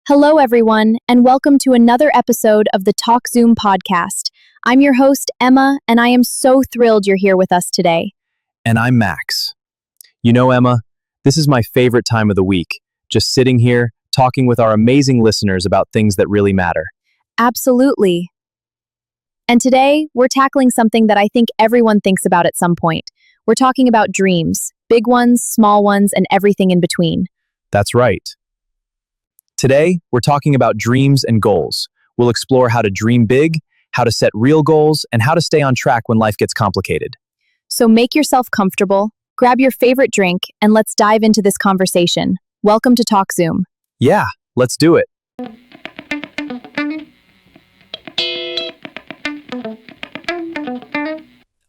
Hello, everyone, and welcome to another episode of the Talk Zoom podcast. I'm your host, Emma, and I am so thrilled you're here with us today. And I'm Max. You know, Emma, this is my favorite time of the week, just sitting here, talking with our amazing listeners about things that really matter. Absolutely. And today, we're tackling something that I think everyone thinks about at some point. We're talking about dreams, big ones, small ones, and everything in between. That's right. Today, we're talking about dreams and goals. We'll explore how to dream big, how to set real goals, and how to stay on track when life gets complicated. So make yourself comfortable, grab your favorite drink, and let's dive into this conversation. Welcome to Talk Zoom. Yeah, let's do it.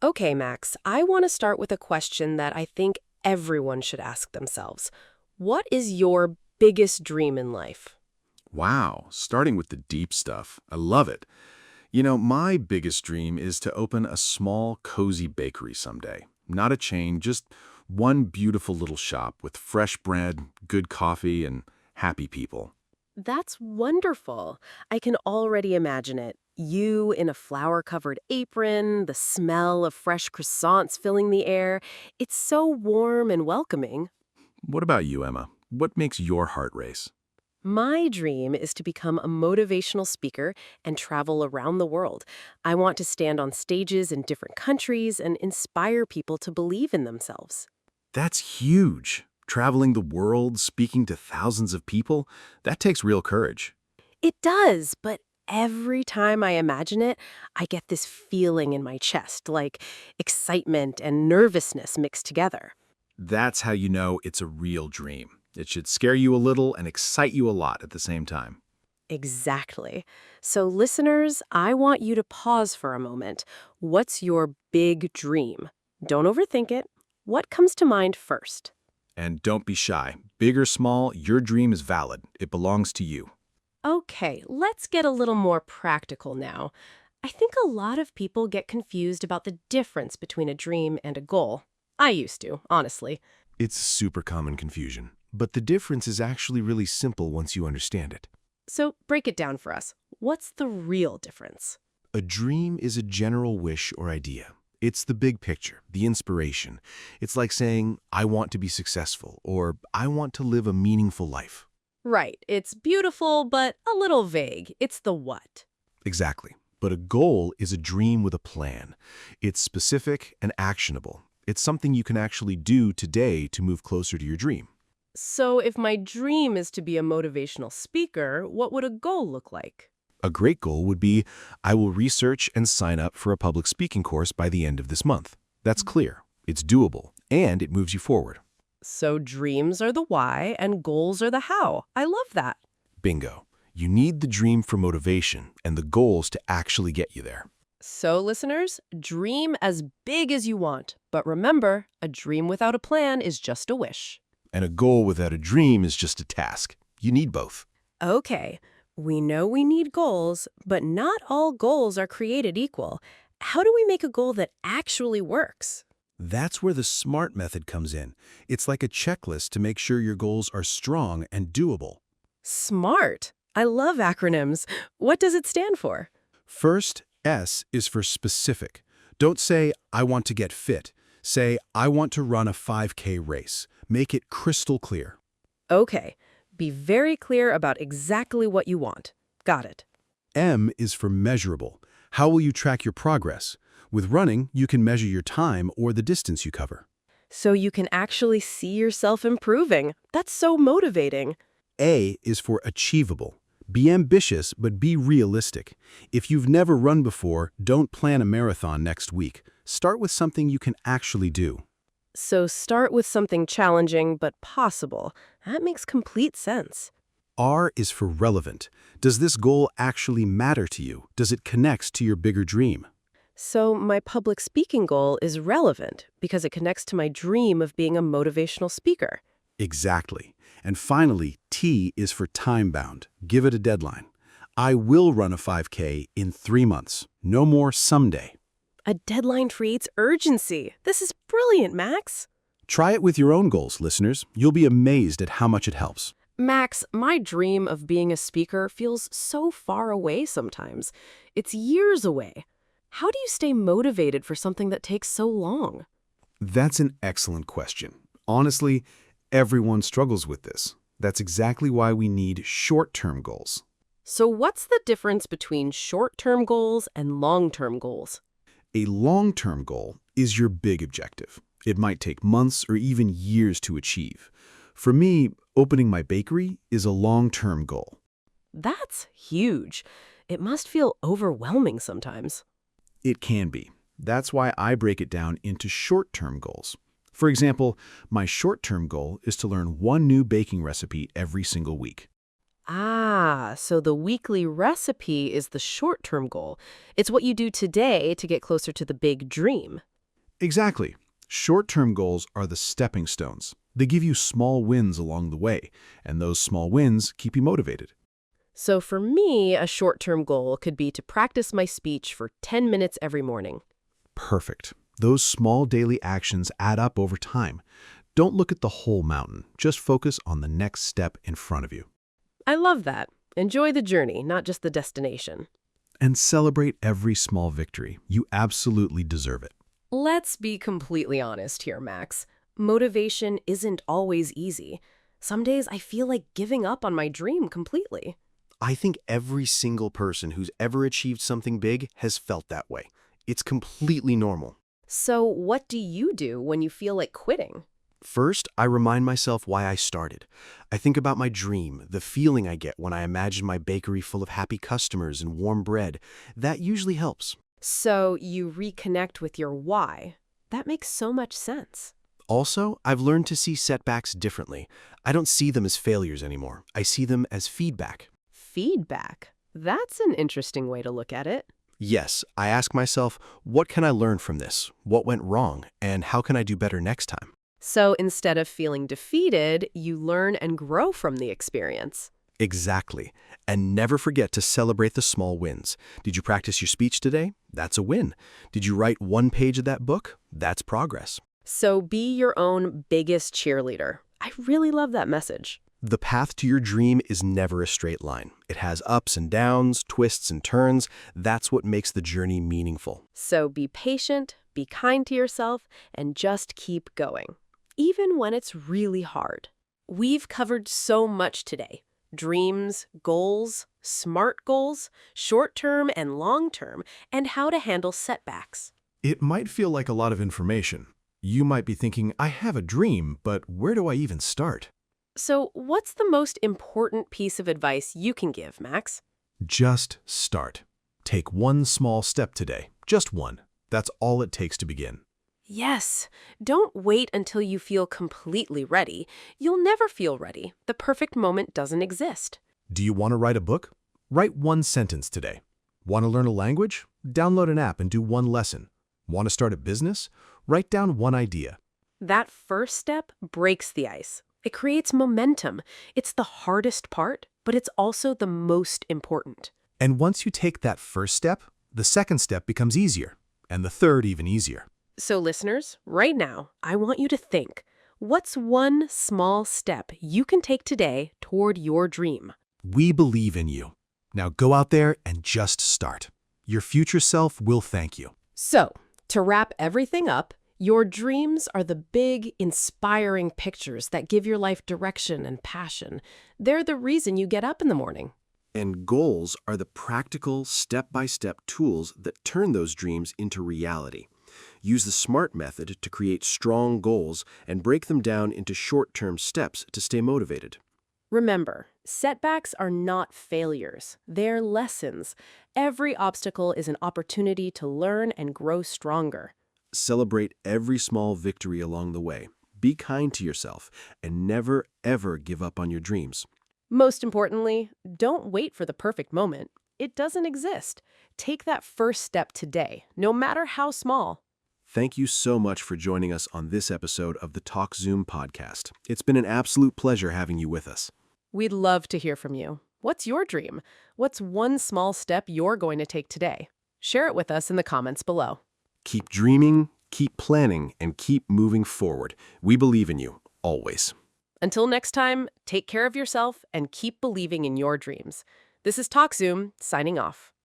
Okay, Max, I want to start with a question that I think everyone should ask themselves. What is your biggest dream in life? Wow, starting with the deep stuff. I love it. You know, my biggest dream is to open a small, cozy bakery someday. Not a chain, just one beautiful little shop with fresh bread, good coffee, and happy people. That's wonderful. I can already imagine it. You in a flower-covered apron, the smell of fresh croissants filling the air. It's so warm and welcoming. What about you, Emma? What makes your heart race? My dream is to become a motivational speaker and travel around the world. I want to stand on stages in different countries and inspire people to believe in themselves. That's huge. Traveling the world, speaking to thousands of people, that takes real courage. It does, but every time I imagine it, I get this feeling in my chest, like excitement and nervousness mixed together. That's how you know it's a real dream. It should scare you a little and excite you a lot at the same time. Exactly. So listeners, I want you to pause for a moment. What's your big dream? Don't overthink it. What comes to mind first? And don't be shy. Big or small, your dream is valid. It belongs to you. Okay, let's get a little more practical now. I think a lot of people get confused about the difference between a dream and a goal. I used to, honestly. It's super common confusion, but the difference is actually really simple once you understand it. So break it down for us. What's the real difference? A dream is a general wish or idea. It's the big picture, the inspiration. It's like saying, I want to be successful, or I want to live a meaningful life. Right, it's beautiful, but a little vague. It's the what. Exactly. But a goal is a dream with a plan. It's specific and actionable. It's something you can actually do today to move closer to your dream. So if my dream is to be a motivational speaker, what would a goal look like? A great goal would be, I will research and sign up for a public speaking course by the end of this month. That's clear, it's doable, and it moves you forward. So dreams are the why and goals are the how. I love that. Bingo. You need the dream for motivation and the goals to actually get you there. So listeners, dream as big as you want. But remember, a dream without a plan is just a wish. And a goal without a dream is just a task. You need both. Okay, we know we need goals, but not all goals are created equal. How do we make a goal that actually works? That's where the SMART method comes in. It's like a checklist to make sure your goals are strong and doable. SMART. I love acronyms. What does it stand for? First, S is for specific. Don't say, I want to get fit. Say, I want to run a 5K race. Make it crystal clear. Okay, be very clear about exactly what you want. Got it. M is for measurable. How will you track your progress? With running, you can measure your time or the distance you cover. So you can actually see yourself improving. That's so motivating. A is for achievable. Be ambitious, but be realistic. If you've never run before, don't plan a marathon next week. Start with something you can actually do. So start with something challenging but possible. That makes complete sense. R is for relevant. Does this goal actually matter to you? Does it connect to your bigger dream? So my public speaking goal is relevant because it connects to my dream of being a motivational speaker. Exactly. And finally, T is for time-bound. Give it a deadline. I will run a 5K in 3 months. No more someday. A deadline creates urgency. This is brilliant, Max. Try it with your own goals, listeners. You'll be amazed at how much it helps. Max, my dream of being a speaker feels so far away sometimes. It's years away. How do you stay motivated for something that takes so long? That's an excellent question. Honestly, everyone struggles with this. That's exactly why we need short-term goals. So, what's the difference between short-term goals and long-term goals? A long-term goal is your big objective. It might take months or even years to achieve. For me, opening my bakery is a long-term goal. That's huge. It must feel overwhelming sometimes. It can be. That's why I break it down into short-term goals. For example, my short-term goal is to learn one new baking recipe every single week. Ah, so the weekly recipe is the short-term goal. It's what you do today to get closer to the big dream. Exactly. Short-term goals are the stepping stones. They give you small wins along the way, and those small wins keep you motivated. So for me, a short-term goal could be to practice my speech for 10 minutes every morning. Perfect. Those small daily actions add up over time. Don't look at the whole mountain. Just focus on the next step in front of you. I love that. Enjoy the journey, not just the destination. And celebrate every small victory. You absolutely deserve it. Let's be completely honest here, Max. Motivation isn't always easy. Some days I feel like giving up on my dream completely. I think every single person who's ever achieved something big has felt that way. It's completely normal. So what do you do when you feel like quitting? First, I remind myself why I started. I think about my dream, the feeling I get when I imagine my bakery full of happy customers and warm bread. That usually helps. So you reconnect with your why. That makes so much sense. Also, I've learned to see setbacks differently. I don't see them as failures anymore. I see them as feedback. Feedback. That's an interesting way to look at it. Yes, I ask myself, what can I learn from this? What went wrong? And how can I do better next time? So instead of feeling defeated, you learn and grow from the experience. Exactly. And never forget to celebrate the small wins. Did you practice your speech today? That's a win. Did you write one page of that book? That's progress. So be your own biggest cheerleader. I really love that message. The path to your dream is never a straight line. It has ups and downs, twists and turns. That's what makes the journey meaningful. So be patient, be kind to yourself, and just keep going, even when it's really hard. We've covered so much today. Dreams, goals, SMART goals, short-term and long-term, and how to handle setbacks. It might feel like a lot of information. You might be thinking, I have a dream, but where do I even start? So what's the most important piece of advice you can give, Max? Just start. Take one small step today. Just one. That's all it takes to begin. Yes. Don't wait until you feel completely ready. You'll never feel ready. The perfect moment doesn't exist. Do you want to write a book? Write one sentence today. Want to learn a language? Download an app and do one lesson. Want to start a business? Write down one idea. That first step breaks the ice. It creates momentum. It's the hardest part, but it's also the most important. And once you take that first step, the second step becomes easier, and the third even easier. So listeners, right now, I want you to think, what's one small step you can take today toward your dream? We believe in you. Now go out there and just start. Your future self will thank you. So, to wrap everything up, your dreams are the big, inspiring pictures that give your life direction and passion. They're the reason you get up in the morning. And goals are the practical, step-by-step tools that turn those dreams into reality. Use the SMART method to create strong goals and break them down into short-term steps to stay motivated. Remember, setbacks are not failures. They're lessons. Every obstacle is an opportunity to learn and grow stronger. Celebrate every small victory along the way. Be kind to yourself and never, ever give up on your dreams. Most importantly, don't wait for the perfect moment. It doesn't exist. Take that first step today, no matter how small. Thank you so much for joining us on this episode of the Talk Zoom podcast. It's been an absolute pleasure having you with us. We'd love to hear from you. What's your dream? What's one small step you're going to take today? Share it with us in the comments below. Keep dreaming, keep planning, and keep moving forward. We believe in you, always. Until next time, take care of yourself and keep believing in your dreams. This is TalkZoom, signing off.